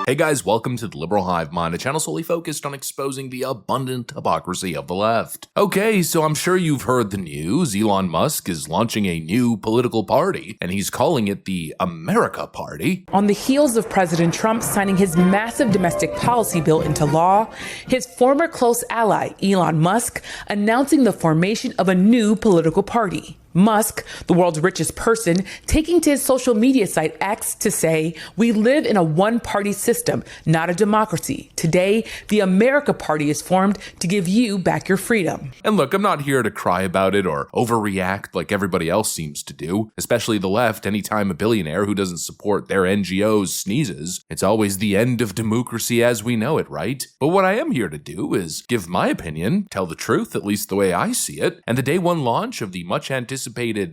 Hey guys, welcome to the Liberal Hive Mind, a channel solely focused on exposing the abundant hypocrisy of the left. Okay, so I'm sure you've heard the news. Elon Musk is launching a new political party, and he's calling it the America Party. On the heels of President Trump signing his massive domestic policy bill into law, his former close ally, Elon Musk, announcing the formation of a new political party. Musk, the world's richest person, taking to his social media site X to say, "We live in a one-party system, not a democracy. Today, the America Party is formed to give you back your freedom." And look, I'm not here to cry about it or overreact like everybody else seems to do, especially the left. Anytime a billionaire who doesn't support their NGOs sneezes, it's always the end of democracy as we know it, right? But what I am here to do is give my opinion, tell the truth, at least the way I see it, and the day one launch of the much anticipated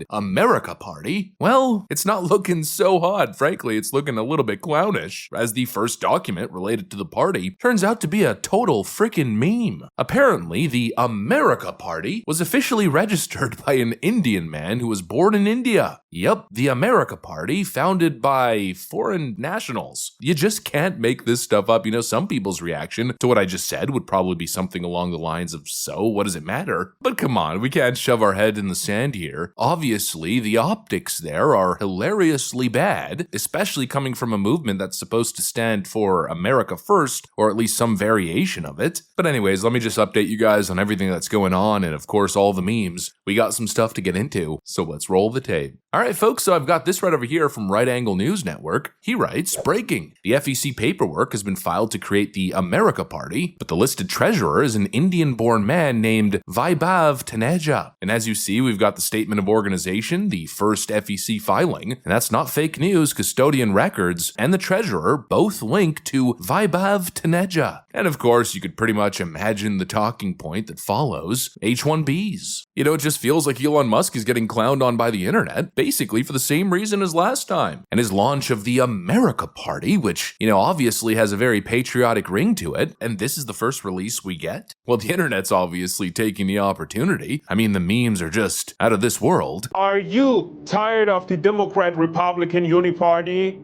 America Party, well, it's not looking so hot. Frankly, it's looking a little bit clownish, as the first document related to the party turns out to be a total freaking meme. Apparently, the America Party was officially registered by an Indian man who was born in India. Yep, the America Party, founded by foreign nationals. You just can't make this stuff up. You know, some people's reaction to what I just said would probably be something along the lines of, so what does it matter? But come on, we can't shove our head in the sand here. Obviously, the optics there are hilariously bad, especially coming from a movement that's supposed to stand for America first, or at least some variation of it. But anyways, let me just update you guys on everything that's going on, and of course all the memes. We got some stuff to get into, so let's roll the tape. Alright folks, so I've got this right over here from Right Angle News Network. He writes, breaking. The FEC paperwork has been filed to create the America Party, but the listed treasurer is an Indian-born man named Vaibhav Taneja. And as you see, we've got the statement of organization, the first FEC filing, and that's not fake news. Custodian records and the treasurer both link to Vaibhav Taneja. And of course, you could pretty much imagine the talking point that follows, H-1Bs. You know, it just feels like Elon Musk is getting clowned on by the internet, basically for the same reason as last time. And his launch of the America Party, which, you know, obviously has a very patriotic ring to it, and this is the first release we get? Well, the internet's obviously taking the opportunity. I mean, the memes are just out of this world. Are you tired of the Democrat-Republican Uniparty?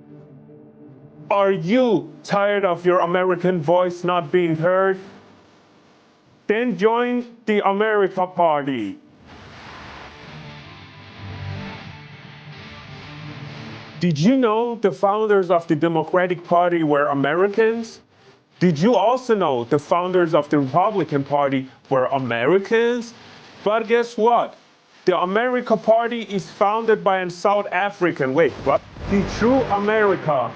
Are you tired of your American voice not being heard? Then join the America Party. Did you know the founders of the Democratic Party were Americans? Did you also know the founders of the Republican Party were Americans? But guess what? The America Party is founded by a South African, wait, what? The True America.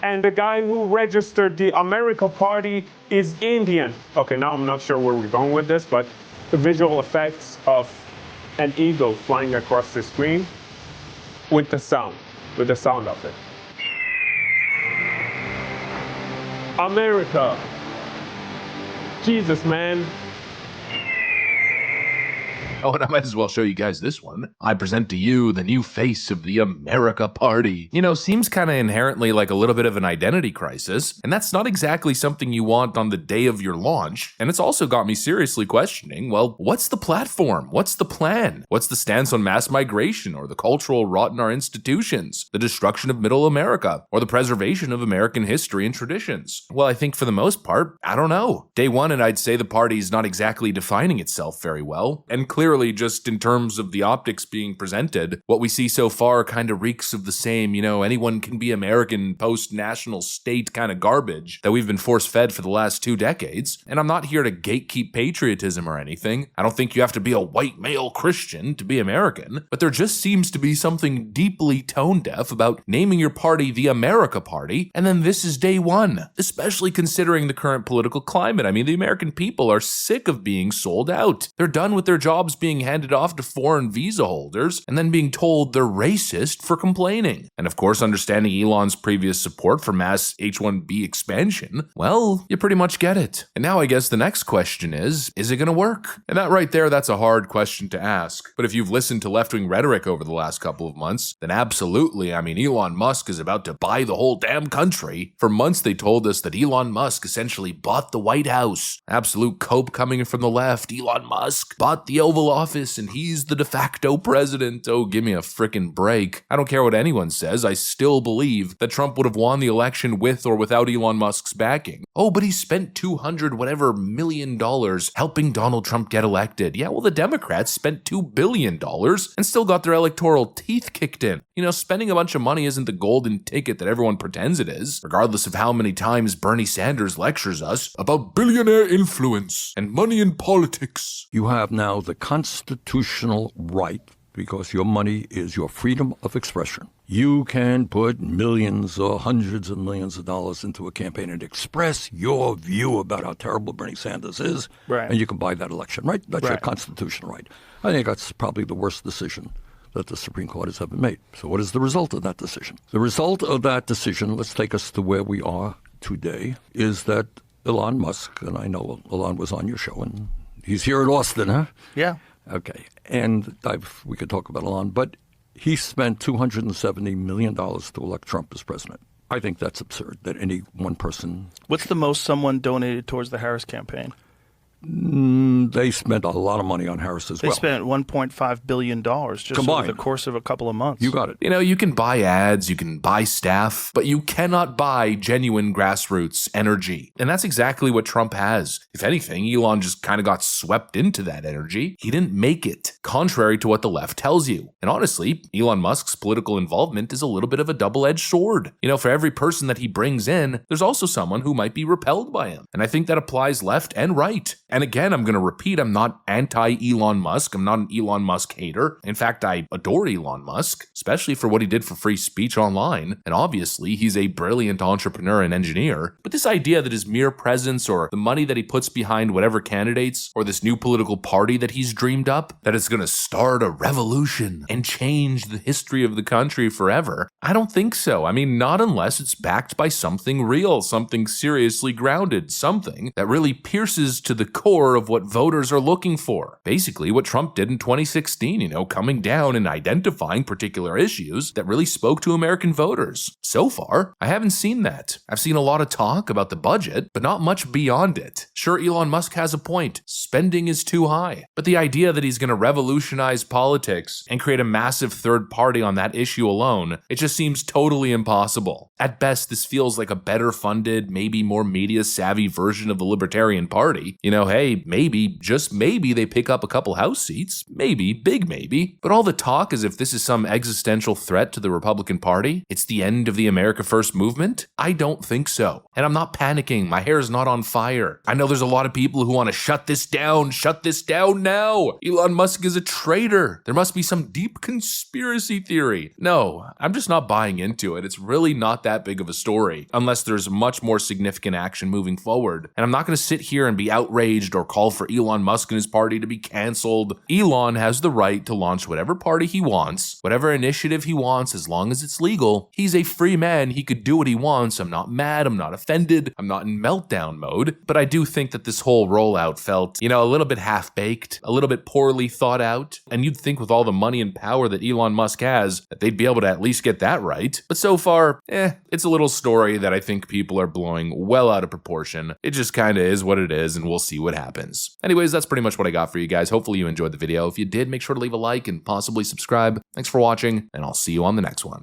And the guy who registered the America Party is Indian. Okay, now I'm not sure where we're going with this, but the visual effects of an eagle flying across the screen with the sound of it. America. Jesus, man. Oh, and I might as well show you guys this one. I present to you the new face of the America Party. You know, seems kind of inherently like a little bit of an identity crisis, and that's not exactly something you want on the day of your launch. And it's also got me seriously questioning, well, what's the platform? What's the plan? What's the stance on mass migration, or the cultural rot in our institutions, the destruction of middle America, or the preservation of American history and traditions? Well, I think for the most part, I don't know. Day one, and I'd say the party's not exactly defining itself very well, and clearly just in terms of the optics being presented, what we see so far kind of reeks of the same, you know, anyone can be American post-national state kind of garbage that we've been force-fed for the last 2 decades. And I'm not here to gatekeep patriotism or anything. I don't think you have to be a white male Christian to be American, but there just seems to be something deeply tone-deaf about naming your party the America Party, and then this is day one, especially considering the current political climate. I mean, the American people are sick of being sold out. They're done with their jobs being handed off to foreign visa holders and then being told they're racist for complaining. And of course, understanding Elon's previous support for mass H-1B expansion, well, you pretty much get it. And now I guess the next question is it going to work? And that right there, that's a hard question to ask. But if you've listened to left-wing rhetoric over the last couple of months, then absolutely, I mean, Elon Musk is about to buy the whole damn country. For months, they told us that Elon Musk essentially bought the White House. Absolute cope coming from the left. Elon Musk bought the Oval office and he's the de facto president. Oh, give me a frickin' break. I don't care what anyone says. I still believe that Trump would have won the election with or without Elon Musk's backing. Oh, but he spent $200 whatever million helping Donald Trump get elected. Yeah, well, the Democrats spent $2 billion and still got their electoral teeth kicked in. You know, spending a bunch of money isn't the golden ticket that everyone pretends it is, regardless of how many times Bernie Sanders lectures us about billionaire influence and money in politics. You have now the constitutional right, because your money is your freedom of expression. You can put millions or hundreds of millions of dollars into a campaign and express your view about how terrible Bernie Sanders is, and you can buy that election, right? That's your constitutional right. I think that's probably the worst decision that the Supreme Court has ever made. So what is the result of that decision? The result of that decision, let's take us to where we are today, is that Elon Musk, and I know Elon was on your show, and he's here in Austin, huh? Yeah. Okay. And we could talk about Elon, but he spent $270 million to elect Trump as president. I think that's absurd that any one person... What's the most someone donated towards the Harris campaign? They spent a lot of money on Harris as well. They spent $1.5 billion just combined over the course of a couple of months. You got it. You know, you can buy ads, you can buy staff, but you cannot buy genuine grassroots energy. And that's exactly what Trump has. If anything, Elon just kind of got swept into that energy. He didn't make it, contrary to what the left tells you. And honestly, Elon Musk's political involvement is a little bit of a double-edged sword. You know, for every person that he brings in, there's also someone who might be repelled by him. And I think that applies left and right. And again, I'm going to repeat, I'm not anti-Elon Musk. I'm not an Elon Musk hater. In fact, I adore Elon Musk, especially for what he did for free speech online. And obviously, he's a brilliant entrepreneur and engineer. But this idea that his mere presence or the money that he puts behind whatever candidates or this new political party that he's dreamed up, that it's going to start a revolution and change the history of the country forever, I don't think so. I mean, not unless it's backed by something real, something seriously grounded, something that really pierces to the core of what voters are looking for. Basically, what Trump did in 2016, you know, coming down and identifying particular issues that really spoke to American voters. So far, I haven't seen that. I've seen a lot of talk about the budget, but not much beyond it. Sure, Elon Musk has a point. Spending is too high. But the idea that he's going to revolutionize politics and create a massive third party on that issue alone, it just seems totally impossible. At best, this feels like a better funded, maybe more media savvy version of the Libertarian Party. You know, hey, maybe, just maybe they pick up a couple House seats. Maybe, big maybe. But all the talk as if this is some existential threat to the Republican Party. It's the end of the America First movement? I don't think so. And I'm not panicking. My hair is not on fire. I know there's a lot of people who want to shut this down now. Elon Musk is a traitor. There must be some deep conspiracy theory. No, I'm just not buying into it. It's really not that big of a story, unless there's much more significant action moving forward. And I'm not going to sit here and be outraged or call for Elon Musk and his party to be canceled. Elon has the right to launch whatever party he wants, whatever initiative he wants, as long as it's legal. He's a free man. He could do what he wants. I'm not mad. I'm not offended. I'm not in meltdown mode. But I do think that this whole rollout felt, you know, a little bit half-baked, a little bit poorly thought out. And you'd think with all the money and power that Elon Musk has, that they'd be able to at least get that right. But so far, it's a little story that I think people are blowing well out of proportion. It just kind of is what it is, and we'll see what happens. Anyways, that's pretty much what I got for you guys. Hopefully you enjoyed the video. If you did, make sure to leave a like and possibly subscribe. Thanks for watching, and I'll see you on the next one.